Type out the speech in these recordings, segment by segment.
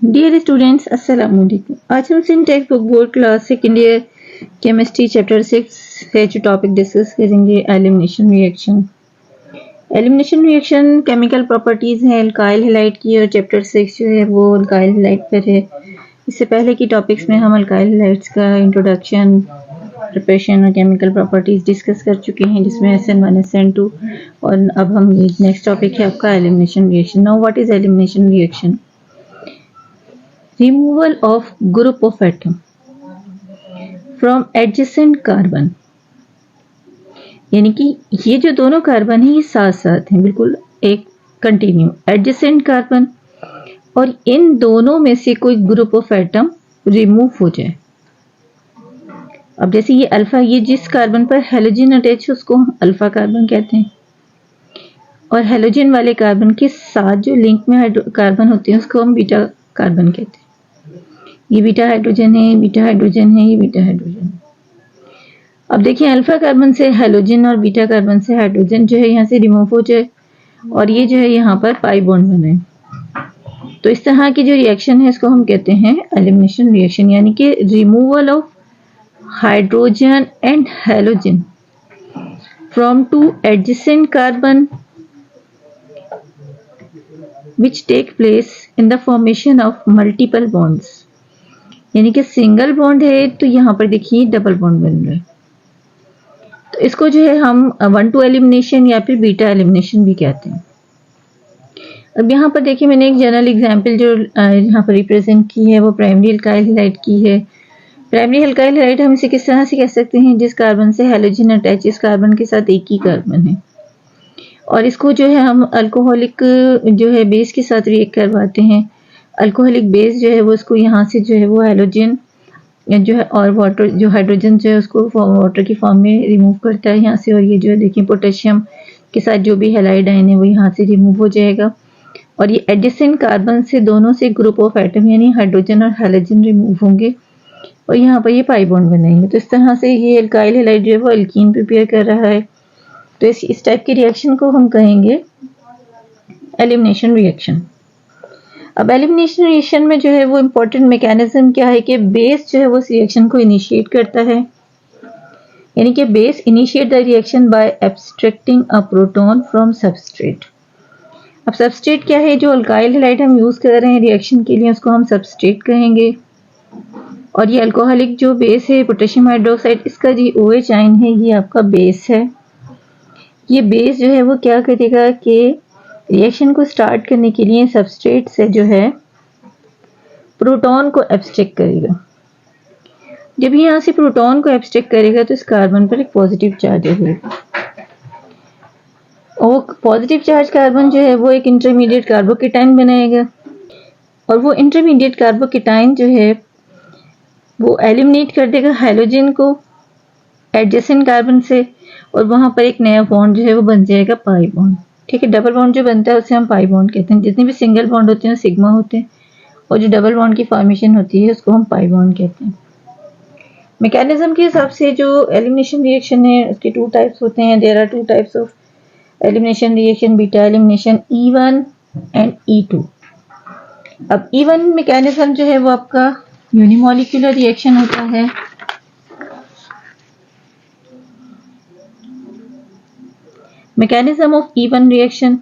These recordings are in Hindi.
डियर स्टूडेंट्स अस्सलाम वालेकुम। आज हम syntax book board class second year chemistry chapter 6 से जो टॉपिक डिस्कस करेंगे elimination reaction. Elimination reaction chemical properties है अल्काइल हैलाइड की और चैप्टर 6 जो है वो अल्काइल हैलाइड पर है। इससे पहले की टॉपिक्स में हम अल्काइल हैलाइड्स का इंट्रोडक्शन, प्रिपरेशन और केमिकल प्रॉपर्टीज डिस्कस कर चुके हैं जिसमें SN1 SN2 और अब हम नेक्स्ट टॉपिक है आपका elimination reaction. Now what is elimination reaction? Removal of group of atom from adjacent carbon, यानी कि ये जो दोनों कार्बन है ये साथ साथ हैं, बिल्कुल एक कंटिन्यू एडजेसेंट कार्बन, और इन दोनों में से कोई ग्रुप ऑफ एटम रिमूव हो जाए। अब जैसे ये अल्फा, ये जिस कार्बन पर हेलोजन अटैच है उसको हम अल्फा कार्बन कहते हैं, और हेलोजन वाले कार्बन के साथ जो लिंक में कार्बन होते हैं उसको हम बीटा कार्बन कहते हैं। ये बीटा हाइड्रोजन है, बीटा हाइड्रोजन है, ये बीटा हाइड्रोजन है। अब देखिए अल्फा कार्बन से हेलोजन और बीटा कार्बन से हाइड्रोजन जो है यहाँ से रिमूव हो जाए और ये जो है यहाँ पर पाई बॉन्ड बने, तो इस तरह की जो रिएक्शन है इसको हम कहते हैं एलिमिनेशन रिएक्शन, यानी कि removal of hydrogen and halogen from two adjacent carbon which take place in the formation of multiple bonds। यानी कि सिंगल बॉन्ड है तो यहाँ पर देखिए डबल बॉन्ड बन रहा है, तो इसको जो है हम 1-2 एलिमिनेशन या फिर बीटा एलिमिनेशन भी कहते हैं। अब यहाँ पर देखिए मैंने एक जनरल एग्जांपल जो यहाँ पर रिप्रेजेंट की है वो प्राइमरी अल्काइल हैलाइड की है। प्राइमरी अल्काइल हैलाइड हम इसे किस तरह से कह सकते हैं? जिस कार्बन से हेलोजन अटैच, इस कार्बन के साथ एक ही कार्बन है और इसको जो है हम अल्कोहलिक जो है बेस के साथ रिएक्ट करवाते हैं। अल्कोहलिक बेस जो है वो इसको यहाँ से जो है वो हेलोजन जो है और वाटर जो हाइड्रोजन जो है उसको वाटर की फॉर्म में रिमूव करता है यहाँ से, और ये जो है देखिए पोटेशियम के साथ जो भी हैलाइड आयन है वो यहाँ से रिमूव हो जाएगा और ये एडजेसेंट कार्बन से दोनों से ग्रुप ऑफ एटम यानी हाइड्रोजन और हेलोजन रिमूव होंगे और यहाँ पर ये पाई बॉन्ड बनाएंगे। तो इस तरह से ये अल्काइल हैलाइड जो है वो अल्कीन प्रिपेयर कर रहा है। तो इस टाइप की रिएक्शन को हम कहेंगे एलिमिनेशन रिएक्शन। अब एलिमिनेशन रिएक्शन में जो है वो इम्पोर्टेंट मैकेनिज्म क्या है कि बेस जो है वो इस रिएक्शन को इनिशिएट करता है, यानी कि base initiate the reaction by abstracting a proton from substrate. अब सबस्ट्रेट क्या है? जो अल्काइल हैलाइड हम यूज कर रहे हैं रिएक्शन के लिए उसको हम सबस्ट्रेट कहेंगे, और ये अल्कोहलिक जो बेस है पोटेशियम हाइड्रोक्साइड, इसका जी OH आयन है ये आपका बेस है। ये बेस जो है वो क्या करेगा कि रिएक्शन को स्टार्ट करने के लिए सबस्ट्रेट से जो है प्रोटॉन को एब्स्ट्रैक्ट करेगा। जब यहाँ से प्रोटॉन को एब्स्ट्रैक्ट करेगा तो इस कार्बन पर एक पॉजिटिव चार्ज होगा और वो पॉजिटिव चार्ज कार्बन जो है वो एक इंटरमीडिएट कार्बोकेटाइन बनाएगा और वो इंटरमीडिएट कार्बोकेटाइन जो है वो एलिमिनेट कर देगा हाइड्रोजन को एडजेसेंट कार्बन से और वहां पर एक नया बॉन्ड जो है वो बन जाएगा पाई बॉन्ड। ठीक है, डबल बॉन्ड जो बनता है उसे हम पाई बॉन्ड कहते हैं। जितने भी सिंगल बॉन्ड होते हैं सिग्मा होते हैं और जो डबल बॉन्ड की फॉर्मेशन होती है उसको हम पाई बॉन्ड कहते हैं। मैकेनिज्म के हिसाब से जो एलिमिनेशन रिएक्शन है उसके 2 टाइप्स होते हैं। There are 2 types of elimination reaction, beta elimination E1 and E2। अब E1 मैकेनिज्म जो है वो आपका यूनिमॉलिक्यूलर रिएक्शन होता है। Mechanism of E1 reaction,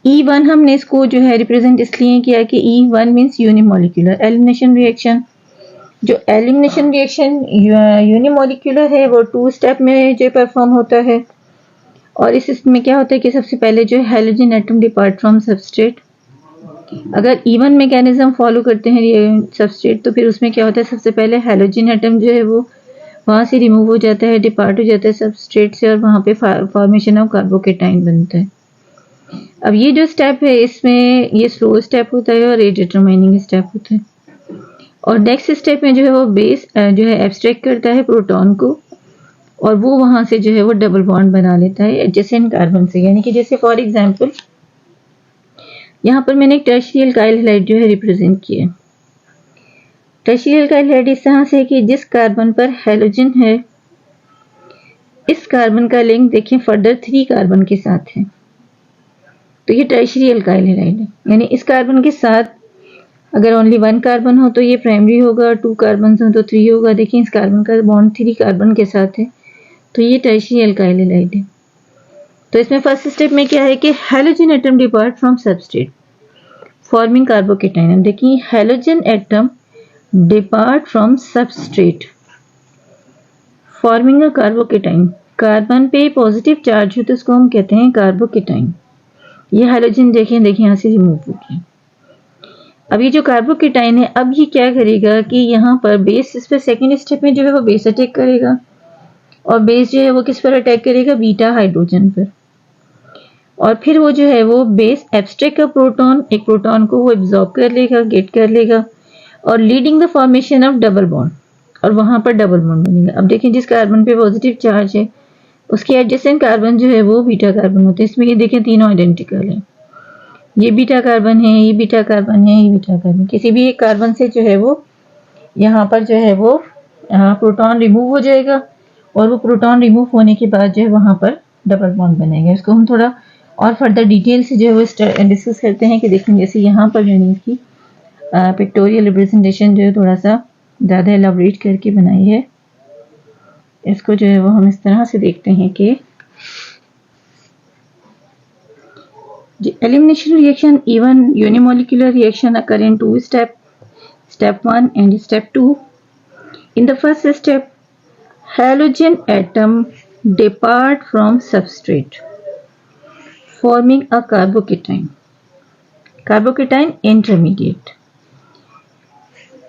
E1 हमने इसको जो है रिप्रेजेंट इसलिए किया कि E1 means unimolecular elimination reaction. जो एलिमिनेशन रिएक्शन यूनिमॉलिक्यूलर है वो 2 स्टेप में जो परफॉर्म होता है और इसमें क्या होता है कि सबसे पहले जो halogen atom depart from substrate. अगर E1 मैकेनिज्म फॉलो करते हैं सबस्ट्रेट तो फिर उसमें क्या होता है, सबसे पहले हेलोजन एटम जो है वो वहां से रिमूव हो जाता है, डिपार्ट हो जाता है सबस्ट्रेट से और वहां पे फॉर्मेशन ऑफ कार्बोकेटाइन बनता है। अब ये जो स्टेप है इसमें ये स्लो स्टेप होता है और ये डिटरमाइनिंग स्टेप होता है। और नेक्स्ट स्टेप में जो है वो बेस जो है एब्स्ट्रैक्ट करता है प्रोटॉन को और वो वहां से जो है वो डबल बॉन्ड बना लेता है एडजेसेंट कार्बन से। यानी कि जैसे फॉर एग्जांपल यहाँ पर मैंने एक टर्शियरी अल्काइल हैलाइड जो है रिप्रेजेंट किया। टर्शियरी अल्काइल हैलाइड इस तरह से कि जिस कार्बन पर हेलोजन है इस कार्बन का लिंक देखिए फर्दर 3 कार्बन के साथ है, तो ये टर्शियरी अल्काइल हैलाइड है। यानी इस कार्बन के साथ अगर ओनली 1 कार्बन हो तो ये प्राइमरी होगा, 2 कार्बन हो तो 3 होगा। देखिए इस कार्बन का बॉन्ड 3 कार्बन के साथ है, तो ये टर्शियरी अल्काइल हैलाइड है। तो इसमें फर्स्ट स्टेप में क्या है कि halogen atom depart from substrate forming carbocation. देखिए halogen atom depart from substrate forming a carbocation. Carbon पे पॉजिटिव चार्ज हो तो इसको हम कहते हैं कार्बोकेटाइन। ये हैलोजन देखिए यहाँ से रिमूव हो गया। अब ये जो कार्बोकेटाइन है, अब ये क्या करेगा कि यहाँ पर बेस, इस पर सेकेंड स्टेप में जो है वो बेस अटैक करेगा, और बेस जो है वो किस पर अटैक करेगा, बीटा हाइड्रोजन पर। और फिर वो जो है वो बेस एब्स्ट्रैक्ट का प्रोटॉन, एक प्रोटॉन को वो एब्जॉर्ब कर लेगा, गेट कर लेगा, और leading the formation of double bond, और वहां पर डबल बॉन्ड बनेगा। अब देखिए जिस कार्बन पे पॉजिटिव चार्ज है उसके एडजेसेंट कार्बन जो है वो बीटा कार्बन होते हैं। इसमें ये देखें तीनों आइडेंटिकल है, ये बीटा कार्बन है, ये बीटा कार्बन है, ये बीटा कार्बन। किसी भी एक कार्बन से जो है वो यहाँ पर जो है वो प्रोटॉन रिमूव हो जाएगा, और वो प्रोटॉन रिमूव होने के बाद जो है वहां पर डबल बॉन्ड बनेगा। इसको हम थोड़ा और फर्दर डिटेल से जो है वो डिस्कस करते हैं कि देखें जैसे यहाँ पर जो है इसकी पिक्टोरियल रिप्रेजेंटेशन जो है थोड़ा सा ज़्यादा एलाबोरेट करके बनाई है। इसको जो है वो हम इस तरह से देखते हैं कि elimination reaction, even unimolecular reaction occur in two steps, step 1 and step 2. In the first step, halogen atom depart from substrate forming a carbocation intermediate,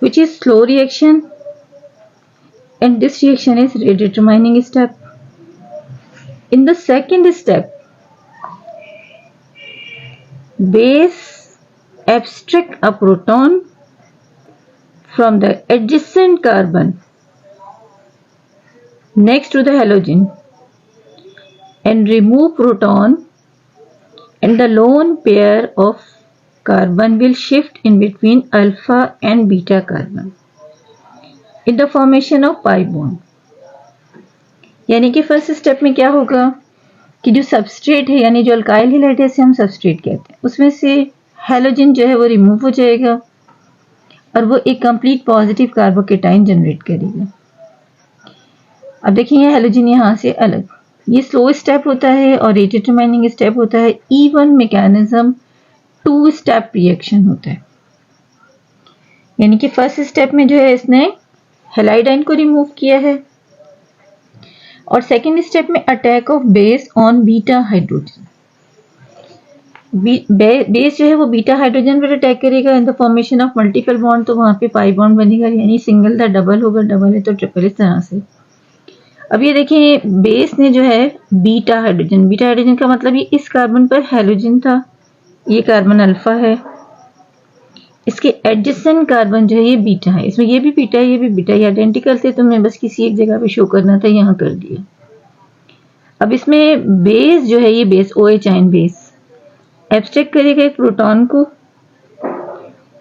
which is slow reaction, and this reaction is rate determining step. In the second step, base abstract a proton from the adjacent carbon next to the halogen and remove proton, and the lone pair of carbon will shift in between alpha and beta carbon in the formation of pi bond. यानी कि फर्स्ट स्टेप में क्या होगा कि जो सबस्ट्रेट है, यानी जो अल्काइल हैलाइड है, हम सबस्ट्रेट कहते हैं, उसमें से हैलोजन जो है वो रिमूव हो जाएगा और वो एक कंप्लीट पॉजिटिव कार्बोकेटाइन जनरेट करेगा। अब देखिए ये हैलोजन यहाँ से अलग, ये स्लो स्टेप होता है और रेट डिटरमाइनिंग स्टेप होता है। E1 मैकेनिज्म 2 स्टेप रिएक्शन होता है, यानी कि फर्स्ट स्टेप में जो है इसने हैलाइडाइन को रिमूव किया है, और सेकेंड स्टेप में attack of base on beta hydrogen. Base जो है वो बीटा हाइड्रोजन पर अटैक करेगा in the formation of multiple bond, तो वहां पे पाई बॉन्ड बनेगा, यानी सिंगल था डबल होगा, डबल है तो ट्रिपल, इस तरह से। अब ये देखिए बेस ने जो है बीटा हाइड्रोजन का मतलब ये इस कार्बन पर हैलोजन था, ये कार्बन अल्फा है, इसके एडजेसेंट कार्बन जो है ये बीटा है, इसमें ये भी बीटा है, ये भी बीटा, ये आइडेंटिकल थे, तो मैं बस किसी एक जगह पे शो करना था, यहाँ कर दिया। अब इसमें बेस जो है ये base OH ion base abstract करेगा एक प्रोटॉन को,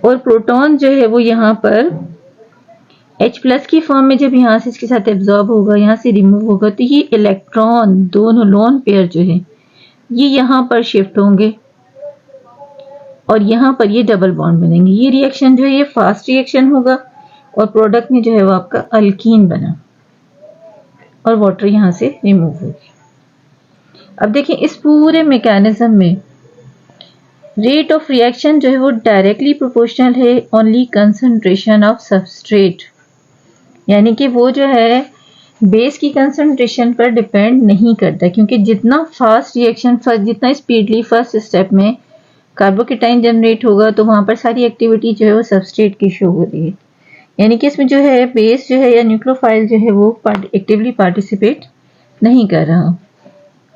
और प्रोटॉन जो है वो यहाँ पर H+ की फॉर्म में जब यहाँ से इसके साथ एब्जॉर्ब होगा, यहाँ से रिमूव होगा, तो ये इलेक्ट्रॉन दोनों लोन पेयर जो है ये यहाँ पर शिफ्ट होंगे और यहाँ पर ये डबल बॉन्ड बनेंगे। ये रिएक्शन जो है ये फास्ट रिएक्शन होगा और प्रोडक्ट में जो है वो आपका अल्कीन बना और वाटर यहाँ से रिमूव होगी। अब देखिए इस पूरे मैकेनिज्म में रेट ऑफ रिएक्शन जो है वो डायरेक्टली प्रोपोर्शनल है ओनली कंसंट्रेशन ऑफ सबस्ट्रेट, यानी कि वो जो है बेस की कंसंट्रेशन पर डिपेंड नहीं करता, क्योंकि जितना फास्ट रिएक्शन, जितना स्पीडली फर्स्ट स्टेप में कार्बोकेटाइन जनरेट होगा तो वहां पर सारी एक्टिविटी जो है वो सबस्ट्रेट की शो हो रही है, यानी कि इसमें जो है बेस जो है या न्यूक्लियोफाइल जो है वो एक्टिवली पार्टिसिपेट नहीं कर रहा।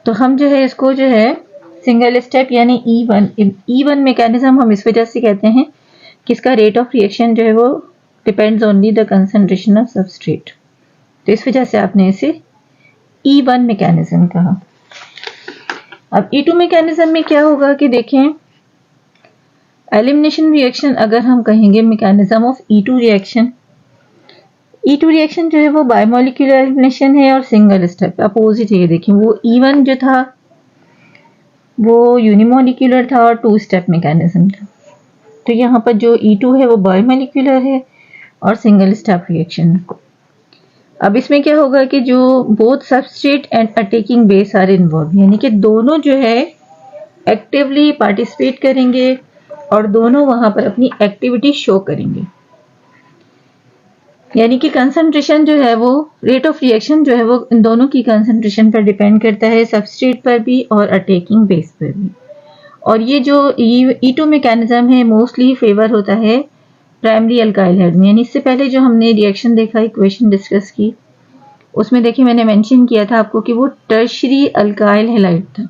तो हम जो है इसको जो है सिंगल स्टेप यानी E1 मैकेनिज्म हम इस वजह से कहते हैं कि इसका रेट ऑफ रिएक्शन जो है वो depends only the concentration of substrate, तो इस वजह से आपने इसे E1 मैकेनिज्म कहा। अब E2 मैकेनिज्म में क्या होगा कि देखें एलिमिनेशन रिएक्शन, अगर हम कहेंगे mechanism of E2 reaction, E2 reaction जो है वो बायोमोलिकुलर एलिमिनेशन है और सिंगल स्टेप अपोजिट है। देखिए वो E1 जो था वो यूनिमोलिकुलर था और 2 स्टेप मैकेनिज्म था। तो यहाँ पर जो E2 है वो बायोमोलिकुलर है और सिंगल स्टेप रिएक्शन। अब इसमें क्या होगा कि जो both substrate and attacking base are involve, यानी कि दोनों जो है एक्टिवली पार्टिसिपेट करेंगे और दोनों वहां पर अपनी एक्टिविटी शो करेंगे। यानी कि कंसंट्रेशन जो है वो, रेट ऑफ रिएक्शन जो है वो इन दोनों की कंसंट्रेशन पर डिपेंड करता है, सबस्ट्रेट पर भी और अटैकिंग बेस पर भी। और ये जो E2 मैकेनिज्म है मोस्टली फेवर होता है प्राइमरी अल्काइल हाइड में। यानी इससे पहले जो हमने रिएक्शन देखा, इक्वेशन डिस्कस की, उसमें देखिए मैंने मेंशन किया था आपको कि वो टर्शरी अल्काइल हैलाइड था।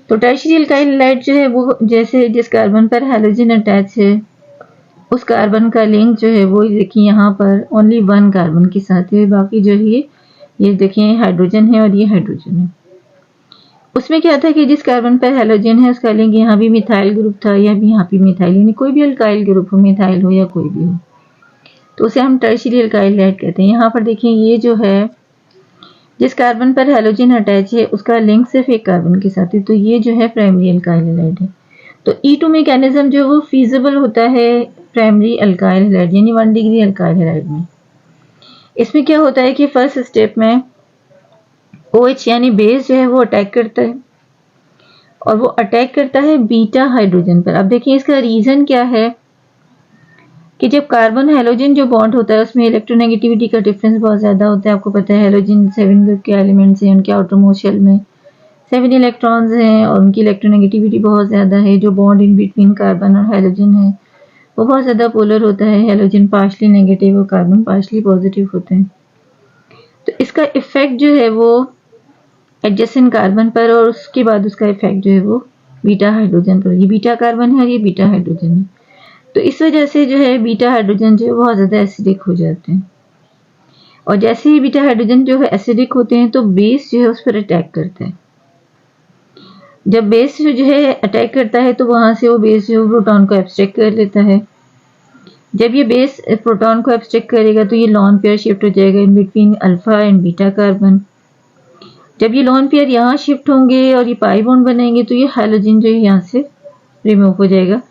तो टर्शरी अल्काइल हैलाइड जो है वो जैसे जिस कार्बन पर हैलोजन अटैच है उस कार्बन का लिंक जो है वो देखिए यहाँ पर ओनली वन कार्बन के साथ है, बाकी जो है ये देखिए हाइड्रोजन है और ये हाइड्रोजन है। उसमें क्या था कि जिस कार्बन पर हैलोजन है उसका लिंक यहाँ भी मिथाइल ग्रुप था, या भी यहाँ भी मिथाइल, यानी कोई भी अल्काइल ग्रुप हो, मिथाइल हो या कोई भी हो, तो उसे हम टर्शियरी अल्काइल हैलाइड कहते हैं। यहाँ पर देखिए ये जो है जिस कार्बन पर हैलोजन अटैच है उसका लिंक सिर्फ एक कार्बन के साथ है, तो ये जो है प्राइमरी अल्काइल हैलाइड है। तो E2 मैकेनिज्म जो वो फीजिबल होता है प्राइमरी अल्काइल हैलाइड यानी 1 डिग्री अल्काइल हैलाइड में। इसमें क्या होता है कि फर्स्ट स्टेप में OH यानी बेस जो है वो अटैक करता है और वो अटैक करता है बीटा हाइड्रोजन पर। अब देखिए इसका रीजन क्या है कि जब कार्बन हैलोजन जो बॉन्ड होता है उसमें इलेक्ट्रोनेगेटिविटी का डिफरेंस बहुत ज्यादा होता है। आपको पता है हैलोजन 7 ग्रुप के एलिमेंट्स हैं, उनके आउटरमोस्ट शेल में 7 इलेक्ट्रॉन्स हैं और उनकी इलेक्ट्रोनेगेटिविटी बहुत ज्यादा है। जो बॉन्ड इन बिटवीन कार्बन और हैलोजन है वो बहुत ज्यादा पोलर होता है, हैलोजन पार्शली नेगेटिव और कार्बन पार्शली पॉजिटिव होते हैं। तो इसका इफेक्ट जो है वो एडजेसेंट कार्बन पर और उसके बाद उसका इफेक्ट जो है वो बीटा हाइड्रोजन पर। ये बीटा कार्बन है और ये बीटा हाइड्रोजन है, तो इस वजह से जो है बीटा हाइड्रोजन जो है बहुत ज्यादा एसिडिक हो जाते हैं। और जैसे ही बीटा हाइड्रोजन जो है एसिडिक होते हैं तो बेस जो है उस पर अटैक करता है। जब बेस जो है अटैक करता है तो वहां से वो बेस जो प्रोटॉन को एब्स्ट्रैक्ट कर लेता है। जब ये बेस प्रोटॉन को एब्स्ट्रैक्ट करेगा तो ये लॉन पेयर शिफ्ट हो जाएगा in between alpha and beta carbon. जब ये लॉन पेयर यहाँ शिफ्ट होंगे और ये पाई बॉन्ड बनाएंगे तो ये हाइड्रोजन जो है यहाँ से रिमूव हो जाएगा।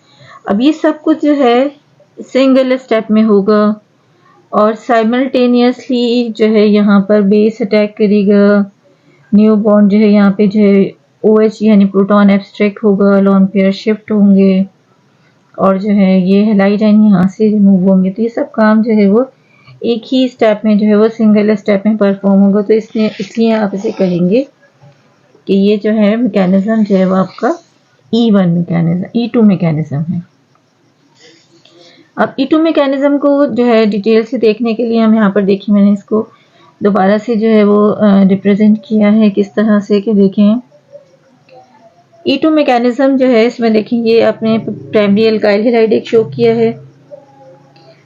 अब ये सब कुछ जो है सिंगल स्टेप में होगा और साइमल्टेनियसली जो है यहाँ पर बेस अटैक करेगा, न्यू बॉन्ड जो है यहाँ पे जो है OH यानी प्रोटॉन एब्स्ट्रैक्ट होगा, लॉन पेयर शिफ्ट होंगे और जो है ये हैलाइड आयन यहाँ से रिमूव होंगे। तो ये सब काम जो है वो एक ही स्टेप में जो है वो सिंगल स्टेप में परफॉर्म होगा। तो इसलिए आप इसे कहेंगे कि ये जो है मैकेनिज्म जो है वो आपका E1 मैकेनिज्म, E2 मैकेनिज्म है। अब E2 मैकेनिज्म को जो है डिटेल से देखने के लिए हम यहाँ पर देखिए मैंने इसको दोबारा से जो है वो रिप्रेजेंट किया है किस तरह से कि देखें E2 मैकेनिज्म जो है इसमें देखेंगे आपने प्राइमरी अल्काइल हैलाइड एक शो किया है,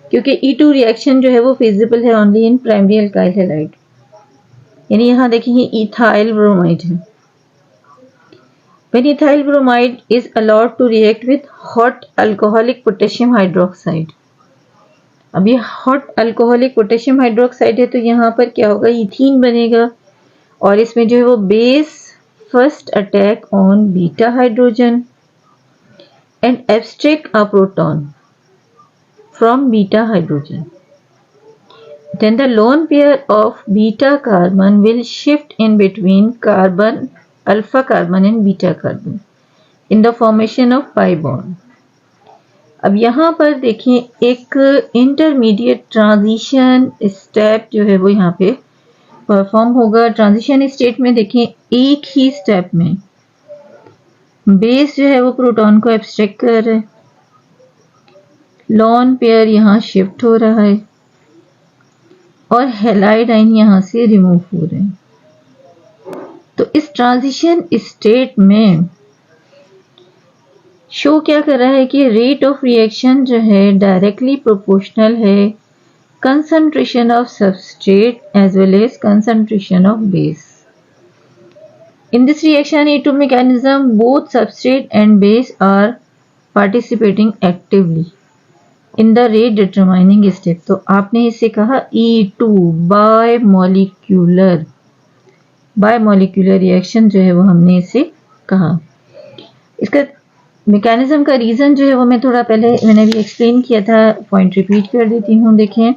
क्योंकि E2 रिएक्शन जो है वो फिजिबल है only in primary alkyl halide. यानी यहाँ देखेंगे इथाइल ब्रोमाइड है। When ethyl bromide is allowed to react with hot alcoholic potassium hydroxide, अब ये hot alcoholic potassium hydroxide है तो यहाँ पर क्या होगा, इथीन बनेगा और इसमें जो है वो base first attack on beta hydrogen and abstract a proton from beta hydrogen. Then the lone pair of beta carbon will shift in between carbon alpha carbon and beta carbon in the formation of pi bond. अब यहाँ पर देखिए एक इंटरमीडिएट ट्रांजिशन स्टेप जो है वो यहाँ पे परफॉर्म होगा। ट्रांजिशन स्टेट में देखिए एक ही स्टेप में बेस जो है वो प्रोटॉन को एब्स्ट्रैक्ट कर रहा है, लॉन पेयर यहाँ शिफ्ट हो रहा है और हैलाइड आयन यहाँ से रिमूव हो रहे हैं। तो इस ट्रांजिशन स्टेट में शो क्या कर रहा है कि रेट ऑफ रिएक्शन जो है डायरेक्टली प्रोपोर्शनल है concentration of substrate as well as concentration of base. In this reaction E2 mechanism both substrate and base are participating actively in the rate determining step। तो आपने इसे कहा E2 बाय मॉलिक्यूलर रिएक्शन जो है वो हमने इसे कहा। इसका मैकेनिज्म का रीज़न जो है वो मैं थोड़ा पहले मैंने भी एक्सप्लेन किया था, पॉइंट रिपीट कर देती हूँ। देखें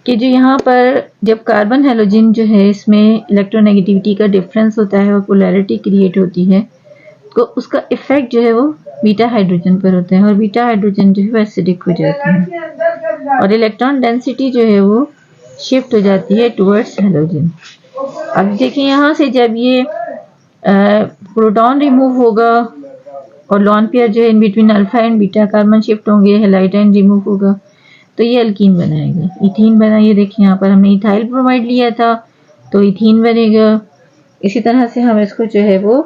कि जो यहाँ पर जब कार्बन हैलोजन जो है इसमें इलेक्ट्रोनेगेटिविटी का डिफरेंस होता है और पोलैरिटी क्रिएट होती है, तो उसका इफेक्ट जो है वो बीटा हाइड्रोजन पर होता है और बीटा हाइड्रोजन जो है वो एसिडिक हो जाता है और इलेक्ट्रॉन डेंसिटी जो है वो शिफ्ट हो जाती है टुवर्ड्स हैलोजन। अब देखिए यहाँ से जब ये प्रोटॉन रिमूव होगा और लॉन पेयर जो है in between alpha and beta carbon shift होंगे, हैलाइड आयन रिमूव होगा तो ये अल्कीन बनाएगा, इथीन बना। ये देखिए यहाँ पर हमने इथाइल ब्रोमाइड लिया था तो इथीन बनेगा। इसी तरह से हम इसको जो है वो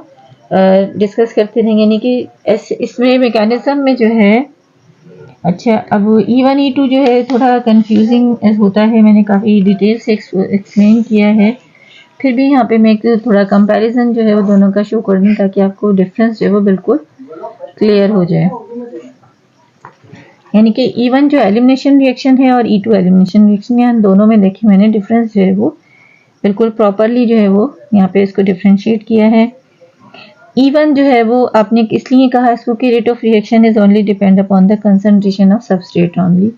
डिस्कस करते रहेंगे, यानी कि इसमें मैकेनिज्म में जो है। अच्छा, अब E1 E2 जो है थोड़ा कंफ्यूजिंग होता है, मैंने काफ़ी डिटेल से एक्सप्लेन किया है, फिर भी यहाँ पे मैं एक थोड़ा कंपैरिजन जो है वो दोनों का शो कर दूँ ताकि आपको डिफरेंस जो है वो बिल्कुल क्लियर हो जाए। यानी कि E1 जो एलिमिनेशन रिएक्शन है और E2 एलिमिनेशन रिएक्शन है, दोनों में देखिए मैंने डिफरेंस जो है वो बिल्कुल प्रॉपरली जो है वो यहाँ पे इसको डिफ्रेंशिएट किया है। E1 जो है वो आपने इसलिए कहा इसको कि rate of reaction is only depend upon the concentration of substrate only.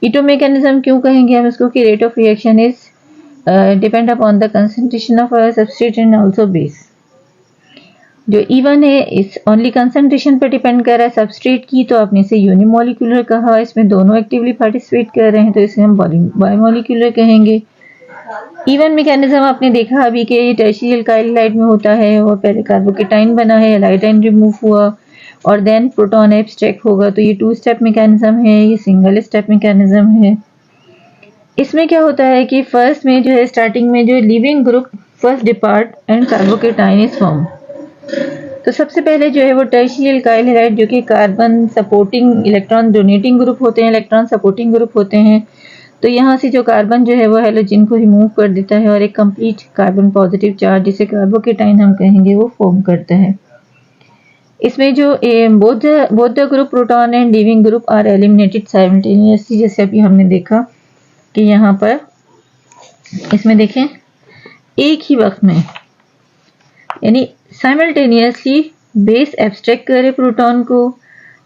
E2 mechanism क्यों कहेंगे हम इसको कि rate of reaction is depend upon the concentration of substrate and also base. जो E1 है इस ओनली कंसंट्रेशन पर डिपेंड कर रहा है सबस्ट्रेट की, तो आपने इसे यूनिमोलिकुलर कहा, इसमें दोनों एक्टिवली पार्टिसिपेट कर रहे हैं तो इसे हम बायोमोलिकुलर कहेंगे। E1 मैकेनिज्म आपने देखा अभी कि टर्शियल अल्काइल हैलाइड में होता है और पहले कार्बोकेटाइन बना है, हैलाइड आयन रिमूव हुआ और देन प्रोटॉन एब्स्ट्रैक्ट होगा, तो ये 2 स्टेप मैकेनिज्म है, ये सिंगल स्टेप मैकेनिज्म है। इसमें क्या होता है कि फर्स्ट में जो है स्टार्टिंग में जो leaving group first depart and carbocation is form. तो सबसे पहले जो है वो टर्शियल अल्काइल हैलाइड जो कि carbon supporting electron donating group होते हैं, इलेक्ट्रॉन सपोर्टिंग ग्रुप होते हैं, तो यहाँ से जो कार्बन जो है वो हैलोजन को रिमूव कर देता है और एक कंप्लीट कार्बन पॉजिटिव चार्ज जिसे कार्बोकेटाइन हम कहेंगे वो फॉर्म करता है। इसमें जो both the group proton and leaving group are eliminated simultaneously, जैसे अभी हमने देखा कि यहाँ पर इसमें देखें एक ही वक्त में यानी साइमल्टेनियसली बेस एब्स्ट्रैक्ट करे प्रोटॉन को,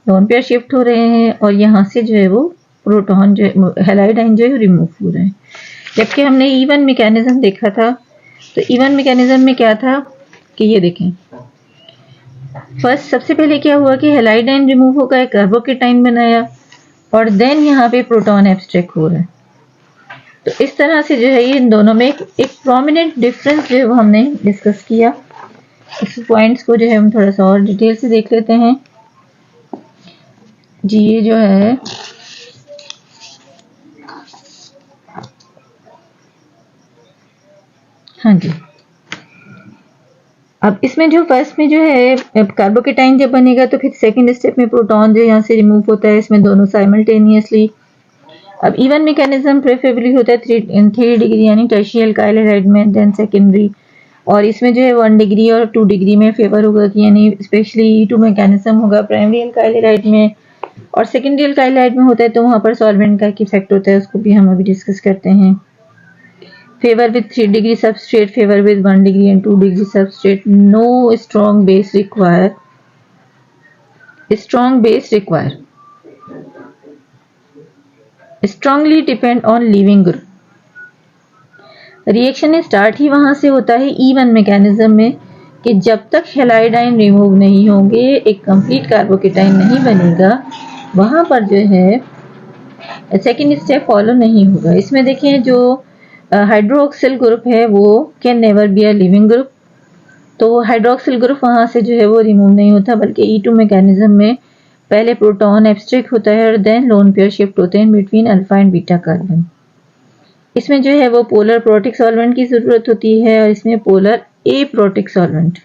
लोन पेयर शिफ्ट हो रहे हैं और यहाँ से जो है वो प्रोटॉन जो हैलाइड आयन जो है रिमूव हो रहे हैं। जबकि हमने E1 मैकेनिज्म देखा था, तो E1 मैकेनिज्म में क्या था कि ये देखें फर्स्ट सबसे पहले क्या हुआ कि हैलाइड आयन रिमूव होकर एक कार्बोकेटाइन बनाया और देन यहाँ पे प्रोटॉन एब्स्ट्रैक्ट हो रहा है। तो इस तरह से जो है ये इन दोनों में एक प्रोमिनेंट डिफरेंस जो है वो हमने डिस्कस किया। इस पॉइंट्स को जो है हम थोड़ा सा और डिटेल से देख लेते हैं जी। ये जो है हाँ जी, अब इसमें जो फर्स्ट में जो है कार्बोकेटाइन जब बनेगा तो फिर सेकंड स्टेप में प्रोटॉन जो यहाँ से रिमूव होता है, इसमें दोनों साइमल्टेनियसली। अब E1 मैकेनिज्म प्रेफरेबली होता है 3 डिग्री यानी टर्शियल अल्काइल हैलाइड में, देन सेकेंडरी, और इसमें जो है 1 डिग्री और 2 डिग्री में फेवर होगा कि यानी स्पेशली E2 मैकेनिज्म होगा प्राइमरी अल्काइल हैलाइड में और सेकेंडरी अल्काइल हैलाइड में होता है तो वहाँ पर सॉल्वेंट का इफेक्ट होता है, उसको भी हम अभी डिस्कस करते हैं। Favor with 3 degree substrate, favor with 1 degree and 2 degree substrate. No strong base require. Strong base require. Strongly depend on leaving group. Reaction start ही वहां से होता है E1 मैकेनिज्म में कि जब तक हैलाइड आयन रिमूव नहीं होंगे, एक कंप्लीट कार्बोकेटाइन नहीं बनेगा, वहां पर जो है सेकेंड स्टेप फॉलो नहीं होगा। इसमें देखें जो हाइड्रोक्सिल ग्रुप है वो can never be a leaving group, तो हाइड्रोक्सिल ग्रुप वहां से जो है वो रिमूव नहीं होता, बल्कि E2 मैकेनिज्म में पहले प्रोटॉन एब्स्ट्रैक्ट होता है और देन लोन पेयर शिफ्ट होते हैं between alpha and beta carbon. इसमें जो है वो पोलर प्रोटिक सॉल्वेंट की जरूरत होती है और इसमें पोलर ए प्रोटिक सॉल्वेंट।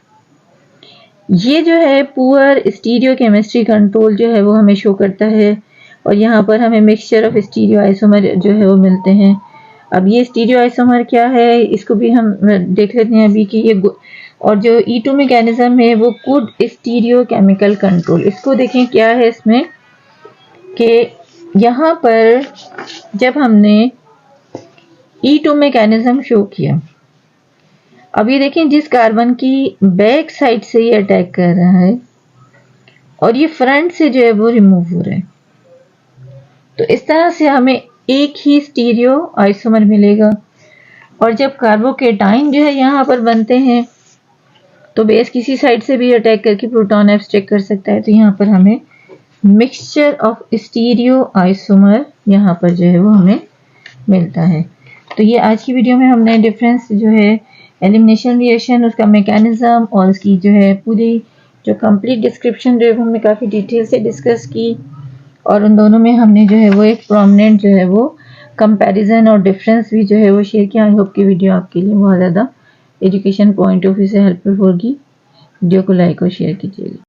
ये जो है पुअर स्टीरियो केमिस्ट्री कंट्रोल जो है वो हमें शो करता है और यहाँ पर हमें मिक्सचर ऑफ स्टीरियो आइसोमर जो है वो मिलते हैं। अब ये स्टीरियो आइसोमर क्या है इसको भी हम देख लेते हैं अभी कि ये, और जो E2 मैकेनिज्म है वो गुड स्टीरियो केमिकल कंट्रोल। इसको देखें क्या है इसमें कि यहाँ पर जब हमने E2 मैकेनिज्म शो किया, अब ये देखें जिस कार्बन की बैक साइड से ये अटैक कर रहा है और ये फ्रंट से जो है वो रिमूव हो रहा है। तो इस तरह से हमें एक ही स्टीरियो आइसोमर मिलेगा। और जब कार्बोकेटाइन जो है यहाँ पर बनते हैं तो बेस किसी साइड से भी अटैक करके प्रोटॉन एब्स्ट्रैक्ट कर सकता है। तो यहाँ पर हमें मिक्सचर ऑफ स्टीरियो आइसोमर यहाँ पर जो है वो हमें मिलता है। तो ये आज की वीडियो में हमने डिफरेंस जो है एलिमिनेशन रिएक्शन, उसका मैकेनिज्म और उसकी जो है पूरी जो कंप्लीट डिस्क्रिप्शन जो है हमने काफ़ी डिटेल से डिस्कस की। और उन दोनों में हमने जो है वो एक प्रोमिनेंट जो है वो कंपैरिजन और डिफरेंस भी जो है वो शेयर किया। आई होप की वीडियो आपके लिए बहुत ज़्यादा एजुकेशन पॉइंट ऑफ व्यू से हेल्पफुल होगी। वीडियो को लाइक और शेयर कीजिएगा।